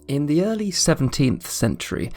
In the early 17th century,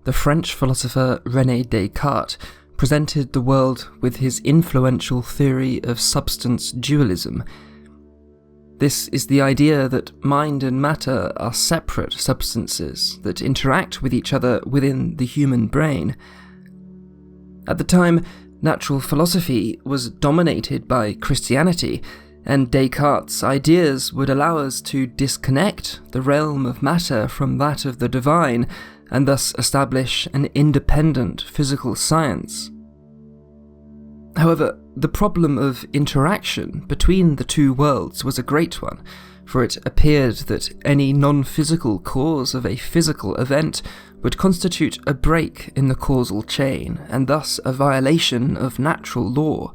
the French philosopher René Descartes presented the world with his influential theory of substance dualism. This is the idea that mind and matter are separate substances that interact with each other within the human brain. At the time, natural philosophy was dominated by Christianity, and Descartes' ideas would allow us to disconnect the realm of matter from that of the divine, and thus establish an independent physical science. However, the problem of interaction between the two worlds was a great one, for it appeared that any non-physical cause of a physical event would constitute a break in the causal chain, and thus a violation of natural law.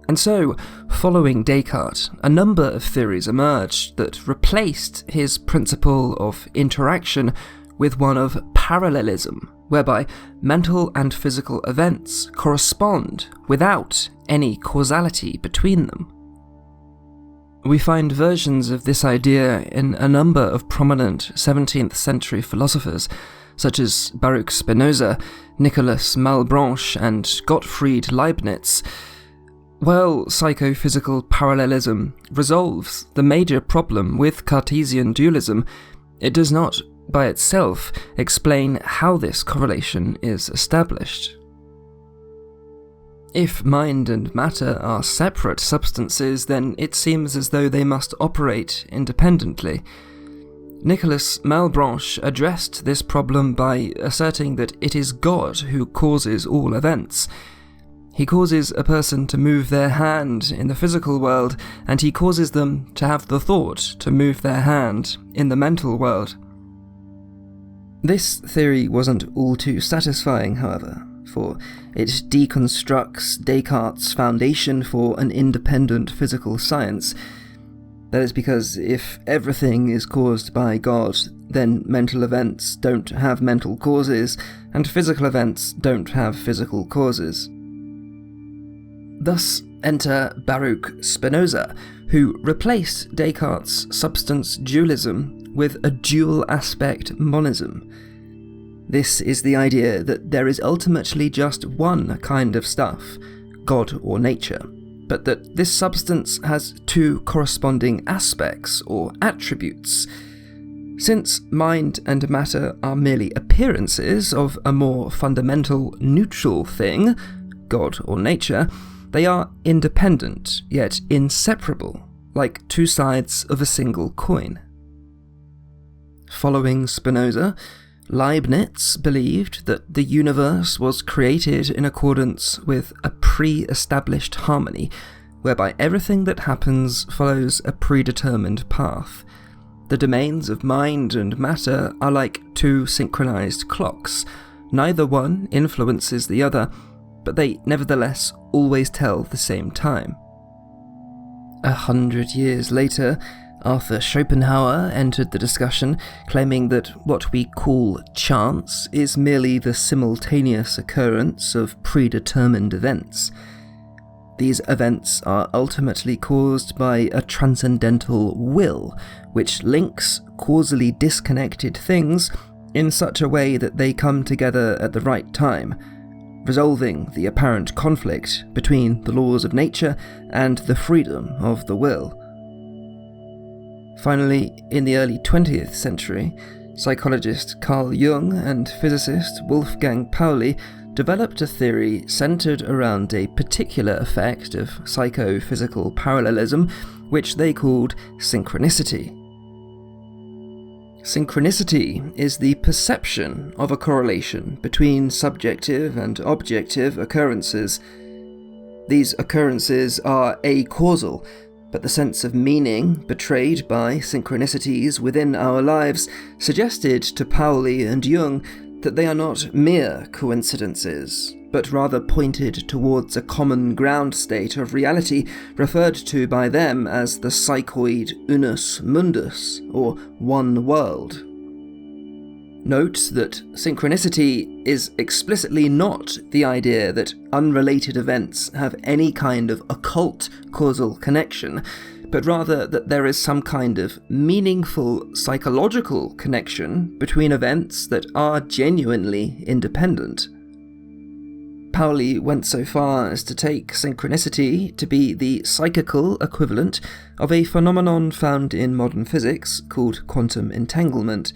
And so, following Descartes, a number of theories emerged that replaced his principle of interaction with one of parallelism, whereby mental and physical events correspond without any causality between them. We find versions of this idea in a number of prominent 17th century philosophers, such as Baruch Spinoza, Nicolas Malebranche, and Gottfried Leibniz. While psychophysical parallelism resolves the major problem with Cartesian dualism, it does not, by itself, explain how this correlation is established. If mind and matter are separate substances, then it seems as though they must operate independently. Nicolas Malebranche addressed this problem by asserting that it is God who causes all events. He causes a person to move their hand in the physical world, and he causes them to have the thought to move their hand in the mental world. This theory wasn't all too satisfying, however, for it deconstructs Descartes' foundation for an independent physical science. That is because if everything is caused by God, then mental events don't have mental causes, and physical events don't have physical causes. Thus enter Baruch Spinoza, who replaced Descartes' substance dualism with a dual-aspect monism. This is the idea that there is ultimately just one kind of stuff, God or nature, but that this substance has two corresponding aspects or attributes. Since mind and matter are merely appearances of a more fundamental, neutral thing, God or nature, they are independent, yet inseparable, like two sides of a single coin. Following Spinoza, Leibniz believed that the universe was created in accordance with a pre-established harmony, whereby everything that happens follows a predetermined path. The domains of mind and matter are like two synchronized clocks. Neither one influences the other, but they nevertheless always tell the same time. 100 years later, Arthur Schopenhauer entered the discussion, claiming that what we call chance is merely the simultaneous occurrence of predetermined events. These events are ultimately caused by a transcendental will, which links causally disconnected things in such a way that they come together at the right time, resolving the apparent conflict between the laws of nature and the freedom of the will. Finally, in the early 20th century, psychologist Carl Jung and physicist Wolfgang Pauli developed a theory centered around a particular effect of psychophysical parallelism, which they called synchronicity. Synchronicity is the perception of a correlation between subjective and objective occurrences. These occurrences are acausal, but the sense of meaning betrayed by synchronicities within our lives suggested to Pauli and Jung that they are not mere coincidences, but rather pointed towards a common ground state of reality referred to by them as the psychoid unus mundus, or one world. Note that synchronicity is explicitly not the idea that unrelated events have any kind of occult causal connection, but rather that there is some kind of meaningful psychological connection between events that are genuinely independent. Pauli went so far as to take synchronicity to be the psychical equivalent of a phenomenon found in modern physics called quantum entanglement.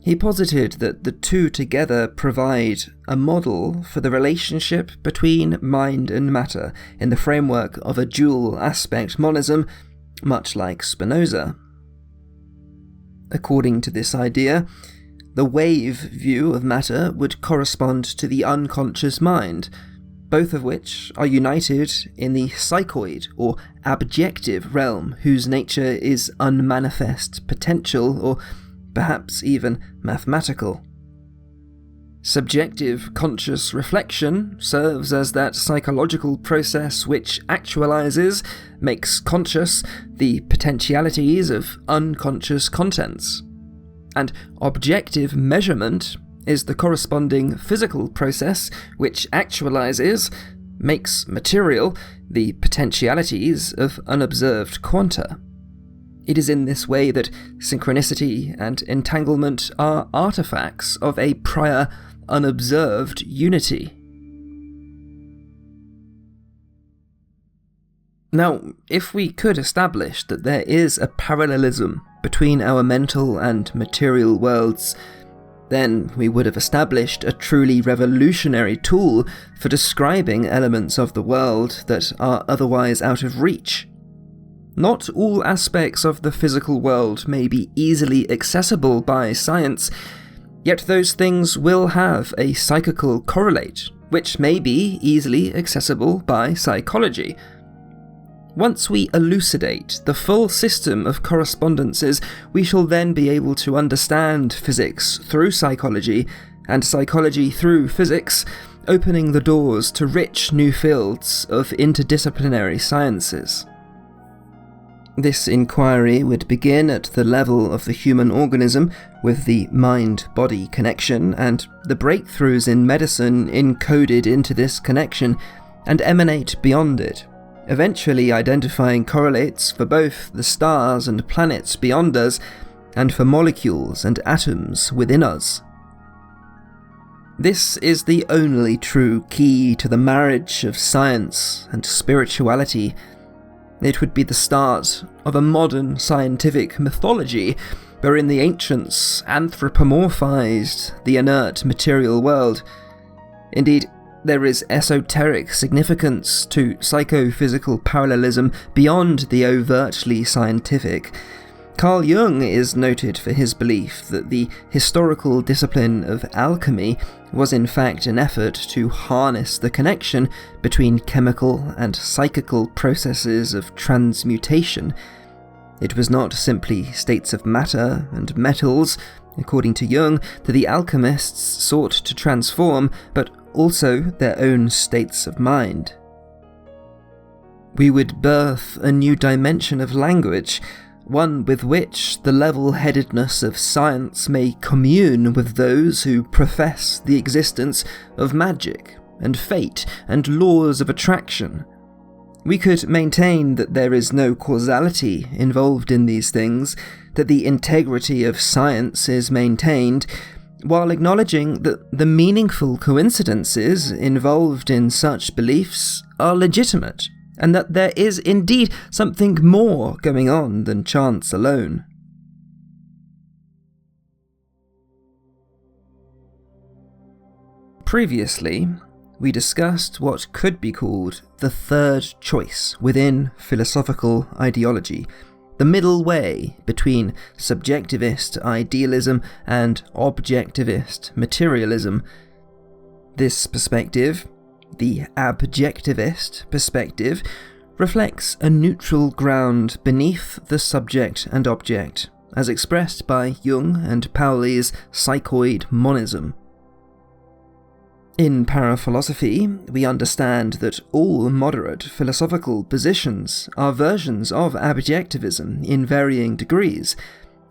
He posited that the two together provide a model for the relationship between mind and matter in the framework of a dual-aspect monism, much like Spinoza. According to this idea, the wave view of matter would correspond to the unconscious mind, both of which are united in the psychoid or abjective realm, whose nature is unmanifest potential or perhaps even mathematical. Subjective conscious reflection serves as that psychological process which actualizes, makes conscious, the potentialities of unconscious contents. And objective measurement is the corresponding physical process which actualizes, makes material, the potentialities of unobserved quanta. It is in this way that synchronicity and entanglement are artifacts of a prior, unobserved unity. Now, if we could establish that there is a parallelism between our mental and material worlds, then we would have established a truly revolutionary tool for describing elements of the world that are otherwise out of reach. Not all aspects of the physical world may be easily accessible by science, yet those things will have a psychical correlate, which may be easily accessible by psychology. Once we elucidate the full system of correspondences, we shall then be able to understand physics through psychology, and psychology through physics, opening the doors to rich new fields of interdisciplinary sciences. This inquiry would begin at the level of the human organism, with the mind-body connection, and the breakthroughs in medicine encoded into this connection, and emanate beyond it, eventually identifying correlates for both the stars and planets beyond us, and for molecules and atoms within us. This is the only true key to the marriage of science and spirituality. It would be the start of a modern scientific mythology, wherein the ancients anthropomorphized the inert material world. Indeed, there is esoteric significance to psychophysical parallelism beyond the overtly scientific. Carl Jung is noted for his belief that the historical discipline of alchemy was in fact an effort to harness the connection between chemical and psychical processes of transmutation. It was not simply states of matter and metals, according to Jung, that the alchemists sought to transform, but also their own states of mind. We would birth a new dimension of language, one with which the level-headedness of science may commune with those who profess the existence of magic and fate and laws of attraction. We could maintain that there is no causality involved in these things, that the integrity of science is maintained, while acknowledging that the meaningful coincidences involved in such beliefs are legitimate, and that there is indeed something more going on than chance alone. Previously, we discussed what could be called the third choice within philosophical ideology, the middle way between subjectivist idealism and objectivist materialism. This perspective, the abjectivist perspective, reflects a neutral ground beneath the subject and object, as expressed by Jung and Pauli's psychoid monism. In Paraphilosophy, we understand that all moderate philosophical positions are versions of abjectivism in varying degrees,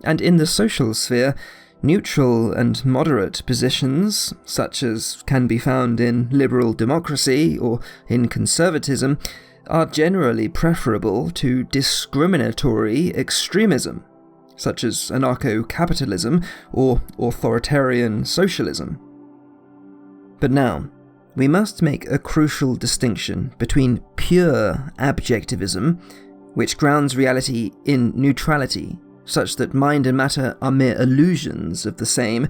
and in the social sphere, neutral and moderate positions, such as can be found in liberal democracy or in conservatism, are generally preferable to discriminatory extremism, such as anarcho-capitalism or authoritarian socialism. But now, we must make a crucial distinction between pure objectivism, which grounds reality in neutrality, such that mind and matter are mere illusions of the same,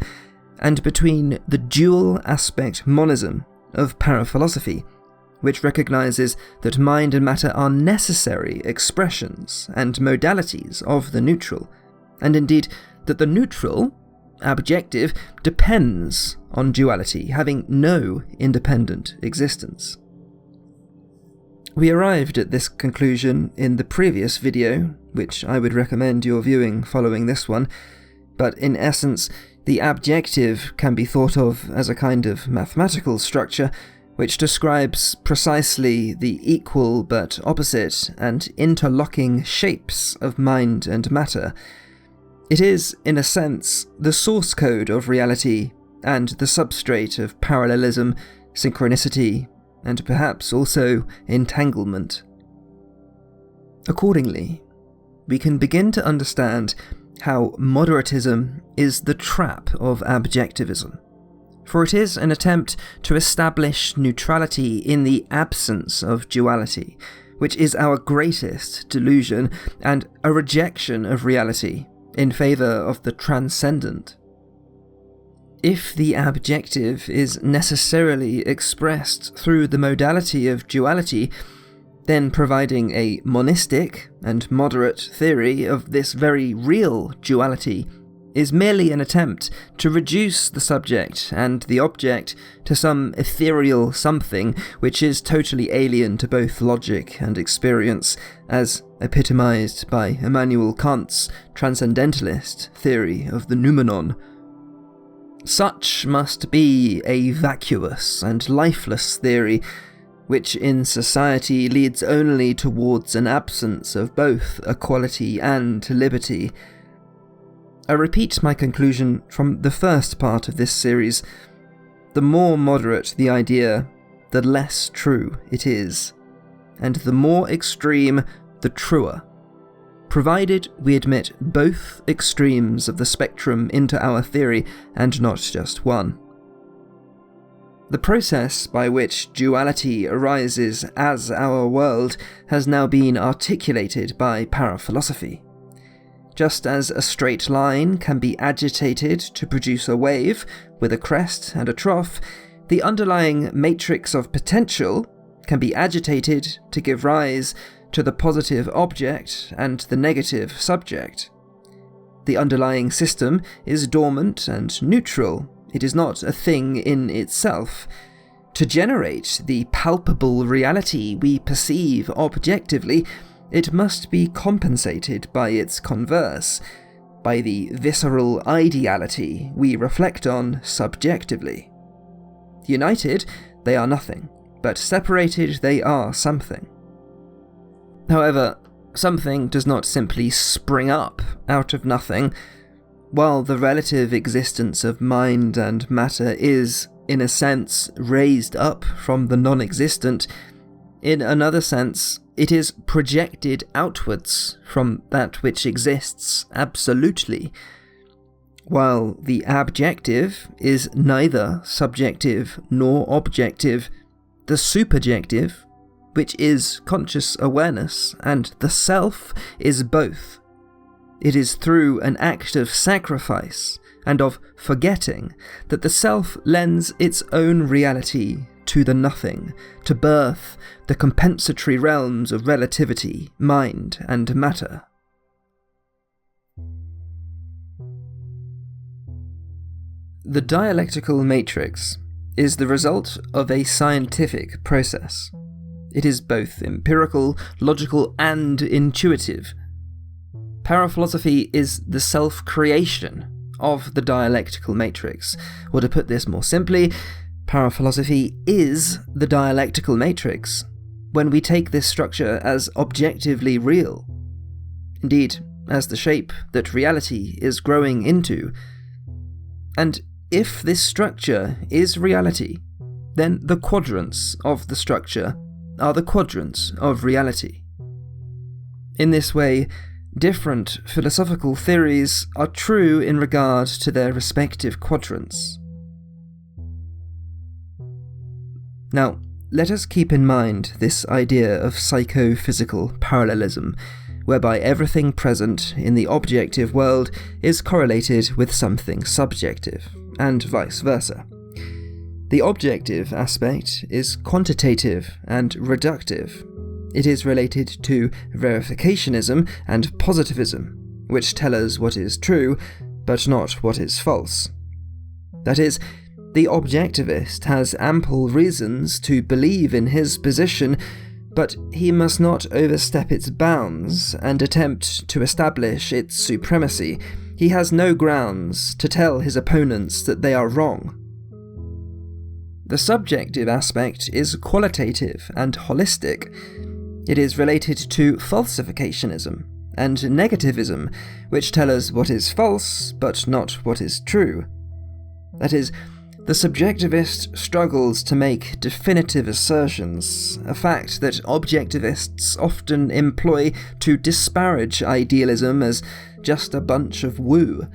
and between the dual aspect monism of paraphilosophy, which recognizes that mind and matter are necessary expressions and modalities of the neutral, and indeed that the neutral, objective, depends on duality, having no independent existence. We arrived at this conclusion in the previous video, which I would recommend your viewing following this one, but in essence, the objective can be thought of as a kind of mathematical structure which describes precisely the equal but opposite and interlocking shapes of mind and matter. It is, in a sense, the source code of reality and the substrate of parallelism, synchronicity, and perhaps also entanglement. Accordingly, we can begin to understand how moderatism is the trap of objectivism, for it is an attempt to establish neutrality in the absence of duality, which is our greatest delusion, and a rejection of reality in favour of the transcendent. If the objective is necessarily expressed through the modality of duality, then providing a monistic and moderate theory of this very real duality is merely an attempt to reduce the subject and the object to some ethereal something which is totally alien to both logic and experience, as epitomized by Immanuel Kant's transcendentalist theory of the noumenon. Such must be a vacuous and lifeless theory, which in society leads only towards an absence of both equality and liberty. I repeat my conclusion from the first part of this series: the more moderate the idea, the less true it is, and the more extreme, the truer, provided we admit both extremes of the spectrum into our theory and not just one. The process by which duality arises as our world has now been articulated by paraphilosophy. Just as a straight line can be agitated to produce a wave with a crest and a trough, the underlying matrix of potential can be agitated to give rise to the positive object and the negative subject. The underlying system is dormant and neutral. It is not a thing in itself. To generate the palpable reality we perceive objectively, it must be compensated by its converse, by the visceral ideality we reflect on subjectively. United, they are nothing, but separated, they are something. However, something does not simply spring up out of nothing. While the relative existence of mind and matter is, in a sense, raised up from the non-existent, in another sense, it is projected outwards from that which exists absolutely. While the objective is neither subjective nor objective, the superjective, which is conscious awareness, and the self is both. It is through an act of sacrifice and of forgetting that the self lends its own reality to the nothing, to birth the compensatory realms of relativity, mind, and matter. The dialectical matrix is the result of a scientific process. It is both empirical, logical, and intuitive. Paraphilosophy is the self-creation of the dialectical matrix, or to put this more simply, paraphilosophy is the dialectical matrix, when we take this structure as objectively real. Indeed, as the shape that reality is growing into. And if this structure is reality, then the quadrants of the structure are the quadrants of reality. In this way, different philosophical theories are true in regard to their respective quadrants. Now, let us keep in mind this idea of psychophysical parallelism, whereby everything present in the objective world is correlated with something subjective, and vice versa. The objective aspect is quantitative and reductive. It is related to verificationism and positivism, which tell us what is true, but not what is false. That is, the objectivist has ample reasons to believe in his position, but he must not overstep its bounds and attempt to establish its supremacy. He has no grounds to tell his opponents that they are wrong. The subjective aspect is qualitative and holistic. It is related to falsificationism and negativism, which tell us what is false, but not what is true. That is, the subjectivist struggles to make definitive assertions, a fact that objectivists often employ to disparage idealism as just a bunch of woo.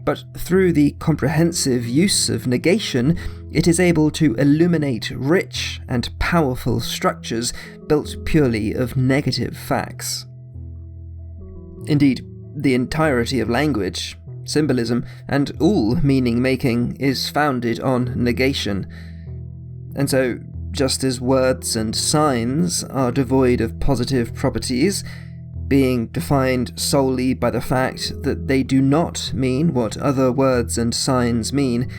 But through the comprehensive use of negation, it is able to illuminate rich and powerful structures built purely of negative facts. Indeed, the entirety of language, symbolism, and all meaning-making is founded on negation. And so, just as words and signs are devoid of positive properties, being defined solely by the fact that they do not mean what other words and signs mean,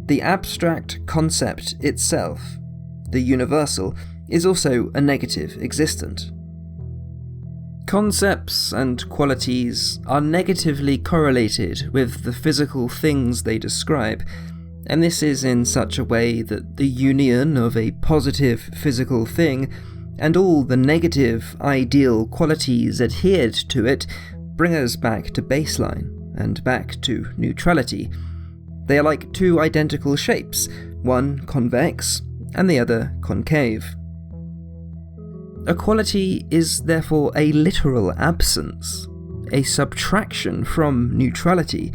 the abstract concept itself, the universal, is also a negative existent. Concepts and qualities are negatively correlated with the physical things they describe, and this is in such a way that the union of a positive physical thing and all the negative ideal qualities adhered to it bring us back to baseline and back to neutrality. They are like two identical shapes, one convex and the other concave. A quality is therefore a literal absence, a subtraction from neutrality.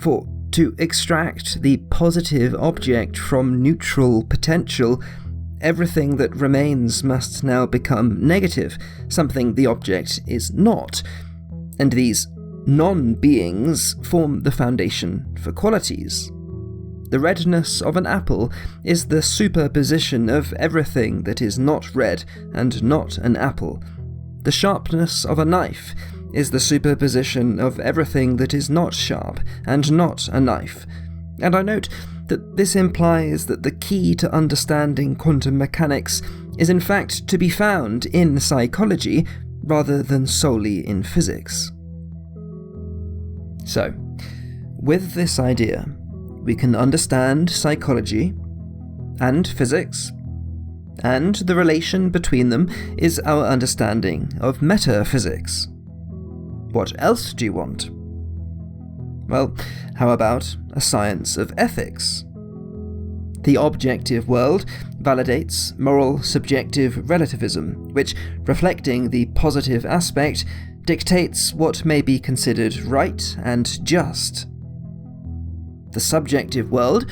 For to extract the positive object from neutral potential, everything that remains must now become negative, something the object is not, and these non-beings form the foundation for qualities. The redness of an apple is the superposition of everything that is not red and not an apple. The sharpness of a knife is the superposition of everything that is not sharp and not a knife. And I note that this implies that the key to understanding quantum mechanics is in fact to be found in psychology rather than solely in physics. So, with this idea, we can understand psychology and physics, and the relation between them is our understanding of metaphysics. What else do you want? Well, how about a science of ethics? The objective world validates moral subjective relativism, which, reflecting the positive aspect, dictates what may be considered right and just. The subjective world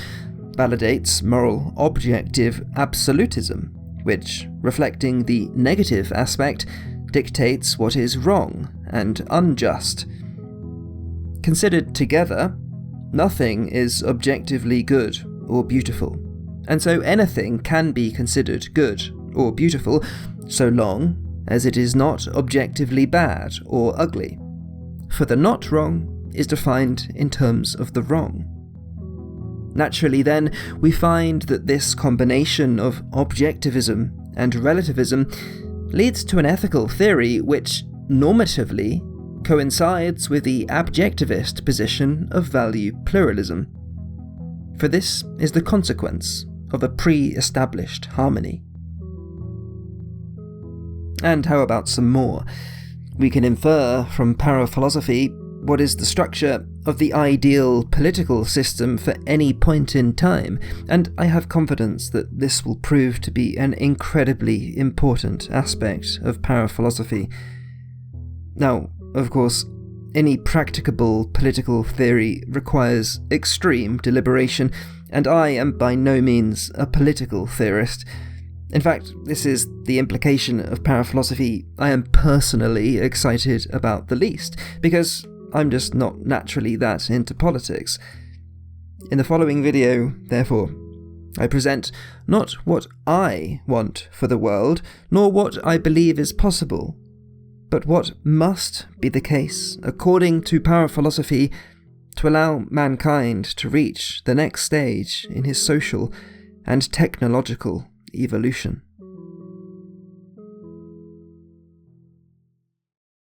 validates moral objective absolutism, which, reflecting the negative aspect, dictates what is wrong and unjust. Considered together, nothing is objectively good or beautiful, and so anything can be considered good or beautiful so long as it is not objectively bad or ugly, for the not wrong is defined in terms of the wrong. Naturally then, we find that this combination of objectivism and relativism leads to an ethical theory which, normatively, coincides with the abjectivist position of value pluralism. For this is the consequence of a pre-established harmony. And how about some more? We can infer from paraphilosophy what is the structure of the ideal political system for any point in time, and I have confidence that this will prove to be an incredibly important aspect of paraphilosophy. Now, of course, any practicable political theory requires extreme deliberation, and I am by no means a political theorist. In fact, this is the implication of paraphilosophy I am personally excited about the least, because I'm just not naturally that into politics. In the following video, therefore, I present not what I want for the world, nor what I believe is possible, but what must be the case, according to paraphilosophy, to allow mankind to reach the next stage in his social and technological evolution.